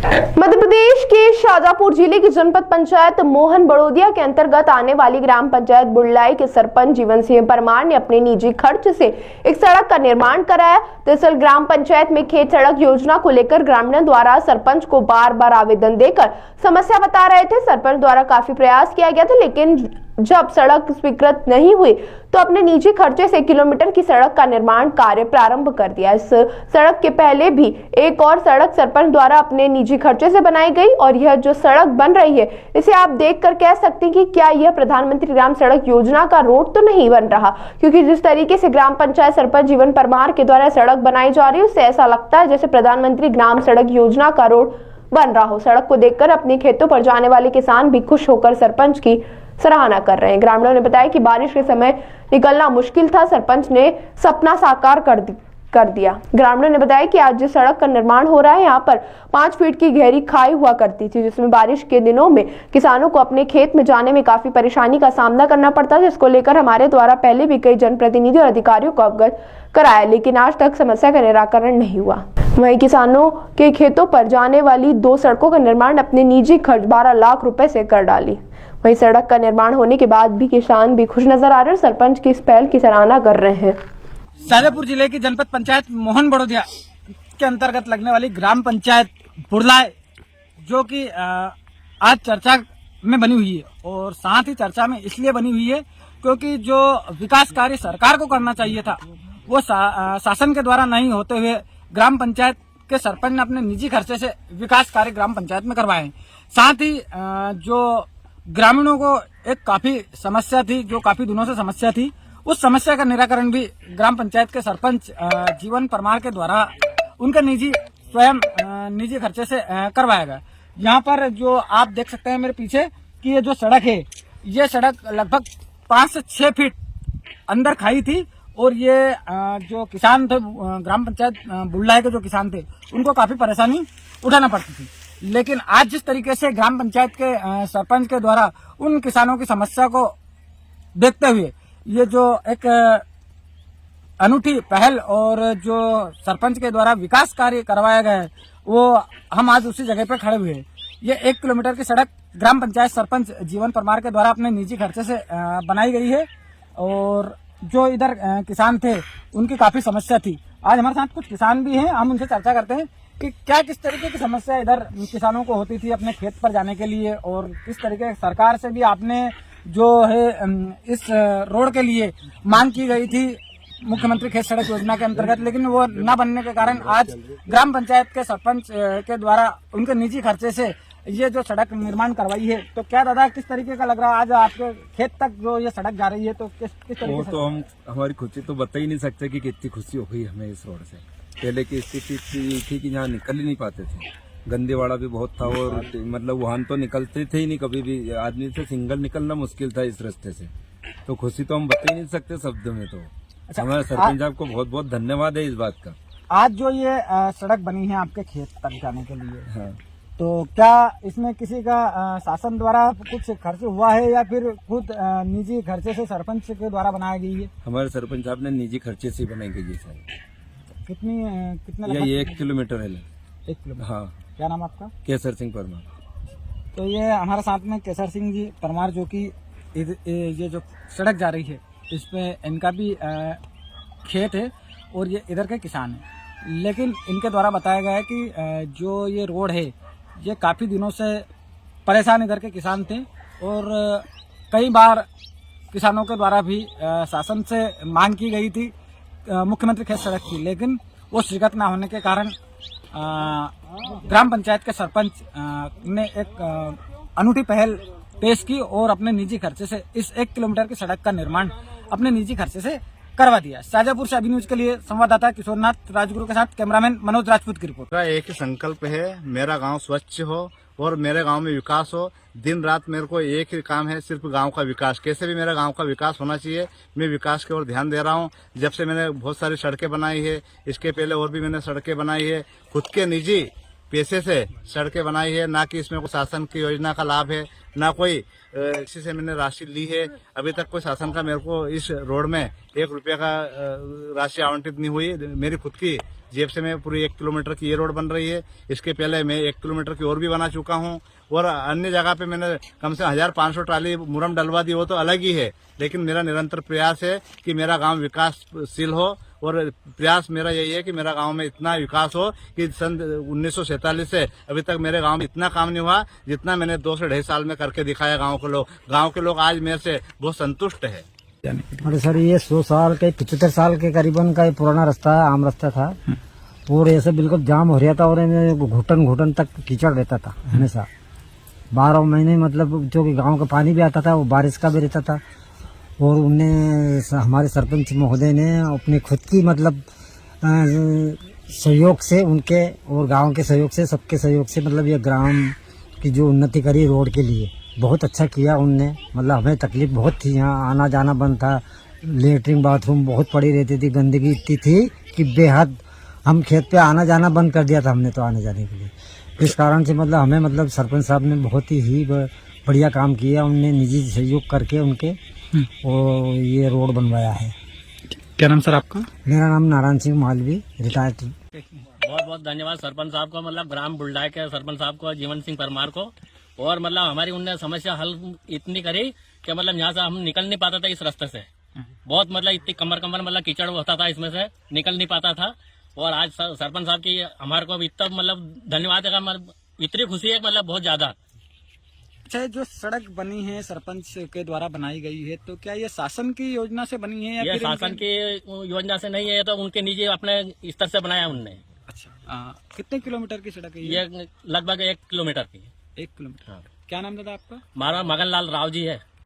मध्य प्रदेश के शाजापुर जिले की जनपद पंचायत मोहन बड़ोदिया के अंतर्गत आने वाली ग्राम पंचायत बुढ़लाई के सरपंच जीवन सिंह परमार ने अपने निजी खर्च से एक सड़क का निर्माण कराया। दरअसल ग्राम पंचायत में खेत सड़क योजना को लेकर ग्रामीणों द्वारा सरपंच को बार बार आवेदन देकर समस्या बता रहे थे। सरपंच द्वारा काफी प्रयास किया गया था, लेकिन जब सड़क स्वीकृत नहीं हुई तो अपने निजी खर्चे से किलोमीटर की सड़क का निर्माण कार्य प्रारंभ कर दिया। इस सड़क के पहले भी एक और सड़क सरपंच द्वारा अपने निजी खर्चे से बनाई गई और यह जो सड़क बन रही है इसे आप देखकर कह सकते हैं कि क्या यह प्रधानमंत्री ग्राम सड़क योजना का रोड तो नहीं बन रहा, क्योंकि जिस तरीके से ग्राम पंचायत सरपंच जीवन परमार के द्वारा सड़क बनाई जा रही है उससे ऐसा लगता है जैसे प्रधानमंत्री ग्राम सड़क योजना का रोड बन रहा हो। सड़क को देखकर अपने खेतों पर जाने वाले किसान भी खुश होकर सरपंच की सराहना कर रहे हैं। ग्रामीणों ने बताया कि बारिश के समय निकलना मुश्किल था, सरपंच ने सपना साकार कर दिया। ग्रामीणों ने बताया कि आज जिस सड़क का निर्माण हो रहा है यहाँ पर 5 फीट की गहरी खाई हुआ करती थी, जिसमें बारिश के दिनों में किसानों को अपने खेत में जाने में काफी परेशानी का सामना करना पड़ता, जिसको लेकर हमारे द्वारा पहले भी कई जनप्रतिनिधि और अधिकारियों को अवगत कराया, लेकिन आज तक समस्या का निराकरण नहीं हुआ। वहीं किसानों के खेतों पर जाने वाली 2 सड़कों का निर्माण अपने निजी खर्च 12 लाख रुपए से कर डाली। वहीं सड़क का निर्माण होने के बाद भी किसान भी खुश नजर आ रहे हैं, सरपंच की इस पहल की सराहना कर रहे हैं। शाजापुर जिले की जनपद पंचायत मोहन बड़ोदिया के अंतर्गत लगने वाली ग्राम पंचायत बुढ़लाई जो कि आज चर्चा में बनी हुई है और साथ ही चर्चा में इसलिए बनी हुई है क्योंकि जो विकास कार्य सरकार को करना चाहिए था वो शासन के द्वारा नहीं होते हुए ग्राम पंचायत के सरपंच ने अपने निजी खर्चे से विकास कार्य ग्राम पंचायत में करवाए। साथ ही जो ग्रामीणों को एक काफी समस्या थी, जो काफी दिनों से समस्या थी, उस समस्या का निराकरण भी ग्राम पंचायत के सरपंच जीवन परमार के द्वारा उनके स्वयं निजी खर्चे से करवाया गया। यहाँ पर जो आप देख सकते हैं मेरे पीछे कि ये जो सड़क है, ये सड़क लगभग 5 से 6 फीट अंदर खाई थी और ये जो किसान थे ग्राम पंचायत बुढ़लाई के जो किसान थे उनको काफी परेशानी उठाना पड़ती थी। लेकिन आज जिस तरीके से ग्राम पंचायत के सरपंच के द्वारा उन किसानों की समस्या को देखते हुए ये जो एक अनूठी पहल और जो सरपंच के द्वारा विकास कार्य करवाया गया है वो हम आज उसी जगह पर खड़े हुए हैं। ये 1 किलोमीटर की सड़क ग्राम पंचायत सरपंच जीवन परमार के द्वारा अपने निजी खर्चे से बनाई गई है और जो इधर किसान थे उनकी काफी समस्या थी। आज हमारे साथ कुछ किसान भी हैं, हम उनसे चर्चा करते हैं कि क्या किस तरीके की समस्या इधर किसानों को होती थी अपने खेत पर जाने के लिए और किस तरीके सरकार से भी आपने जो है इस रोड के लिए मांग की गई थी मुख्यमंत्री खेत सड़क योजना के अंतर्गत, लेकिन वो न बनने के कारण आज ग्राम पंचायत के सरपंच के द्वारा उनके निजी खर्चे से ये जो सड़क निर्माण करवाई है। तो क्या दादा किस तरीके का लग रहा है आज आपके खेत तक जो ये सड़क जा रही है, तो किस तरीके से? तो हम हमारी खुशी तो बता ही नहीं सकते कि कितनी खुशी हो गई हमें इस रोड से। पहले की स्थिति थी कि यहाँ निकल ही नहीं पाते थे, गंदेवाड़ा भी बहुत था और मतलब वाहन तो निकलते थे ही नहीं, कभी भी आदमी से सिंगल निकलना मुश्किल था इस रास्ते से। तो खुशी तो हम बता ही नहीं सकते शब्दों में। तो अच्छा, हमारे सरपंच साहब को बहुत बहुत धन्यवाद है इस बात का। आज जो ये सड़क बनी है आपके खेत तक जाने के लिए, हाँ, तो क्या इसमें किसी का शासन द्वारा कुछ खर्च हुआ है या फिर खुद निजी खर्चे से सरपंच के द्वारा बनाई गई है? हमारे सरपंच साहब ने निजी खर्चे से बनाई गई है सर। कितना ये 1 किलोमीटर है। 1 किलोमीटर। हाँ। क्या नाम आपका? केसर सिंह परमार। तो ये हमारे साथ में केसर सिंह जी परमार जो कि ये जो सड़क जा रही है इसमें इनका भी खेत है और ये इधर के किसान हैं, लेकिन इनके द्वारा बताया गया है कि जो ये रोड है ये काफ़ी दिनों से परेशान इधर के किसान थे और कई बार किसानों के द्वारा भी शासन से मांग की गई थी मुख्यमंत्री खेत सड़क की, लेकिन वो स्वीकृत न होने के कारण ग्राम पंचायत के सरपंच ने एक अनूठी पहल पेश की और अपने निजी खर्चे से इस 1 किलोमीटर की सड़क का निर्माण अपने निजी खर्चे से करवा दिया। शाजापुर से अभी न्यूज के लिए संवाददाता किशोरनाथ राजगुरु के साथ कैमरामैन मनोज राजपूत की रिपोर्ट। एक ही संकल्प है, मेरा गांव स्वच्छ हो और मेरे गांव में विकास हो। दिन रात मेरे को एक ही काम है, सिर्फ गांव का विकास। कैसे भी मेरा गांव का विकास होना चाहिए, मैं विकास की ओर ध्यान दे रहा हूं। जब से मैंने बहुत सारी सड़कें बनाई है, इसके पहले और भी मैंने सड़कें बनाई है, खुद के निजी पैसे से सड़कें बनाई है, ना कि इसमें कोई शासन की योजना का लाभ है, ना कोई किसी से मैंने राशि ली है। अभी तक कोई शासन का मेरे को इस रोड में 1 रुपये का राशि आवंटित नहीं हुई। मेरी खुद की जेब से मैं पूरी 1 किलोमीटर की ये रोड बन रही है। इसके पहले मैं 1 किलोमीटर की और भी बना चुका हूँ और अन्य जगह पे मैंने कम से 1500 ट्राली मुरम डलवा दी, वो तो अलग ही है। लेकिन मेरा निरंतर प्रयास है कि मेरा गांव विकासशील हो और प्रयास मेरा यही है कि मेरा गांव में इतना विकास हो कि सन 1947 से अभी तक मेरे गांव में इतना काम नहीं हुआ जितना मैंने 2 से 2.5 साल में करके दिखाया। गांव के लोग आज मेरे से बहुत संतुष्ट है। अरे सर, ये 100 साल के 75 साल के करीबन का ये पुराना रास्ता है, आम रास्ता था और ऐसे बिल्कुल जाम हो रहा था और घुटन तक कीचड़ रहता था हमेशा 12 महीने। मतलब जो कि गांव का पानी भी आता था वो बारिश का भी रहता था। और उनने हमारे सरपंच महोदय ने अपने खुद की मतलब सहयोग से, उनके और गांव के सहयोग से, सबके सहयोग से मतलब ये ग्राम की जो उन्नति करी रोड के लिए बहुत अच्छा किया उनने। मतलब हमें तकलीफ बहुत थी, यहाँ आना जाना बंद था, लेटरिन बाथरूम बहुत पड़ी रहती थी, गंदगी इतनी थी कि बेहद हम खेत पे आना जाना बंद कर दिया था हमने तो आने जाने के लिए। इस कारण से मतलब हमें मतलब सरपंच साहब ने बहुत ही बढ़िया काम किया। उनने निजी सहयोग करके उनके और ये रोड बनवाया है। क्या नाम सर आपका? मेरा नाम नारायण सिंह मालवी, रिटायर्ड। बहुत बहुत धन्यवाद सरपंच साहब को, मतलब ग्राम बुल्डाई के सरपंच साहब को, जीवन सिंह परमार को। और मतलब हमारी उनने समस्या हल इतनी करी कि मतलब यहाँ से हम निकल नहीं पाता था इस रास्ते से। बहुत मतलब इतनी कमर मतलब कीचड़ होता था, इसमें से निकल नहीं पाता था। और आज सरपंच साहब की हमारे को इतना मतलब धन्यवाद है, इतनी खुशी है मतलब बहुत ज्यादा। अच्छा, जो सड़क बनी है सरपंच के द्वारा बनाई गई है, तो क्या ये शासन की योजना से बनी है या ये फिर शासन की योजना से नहीं है, तो उनके निजी अपने स्तर से बनाया उनने। अच्छा, कितने किलोमीटर की सड़क है ये लगभग 1 किलोमीटर की। 1 किलोमीटर। हाँ। क्या नाम दादा आपका? हमारा मगन लाल राव जी है।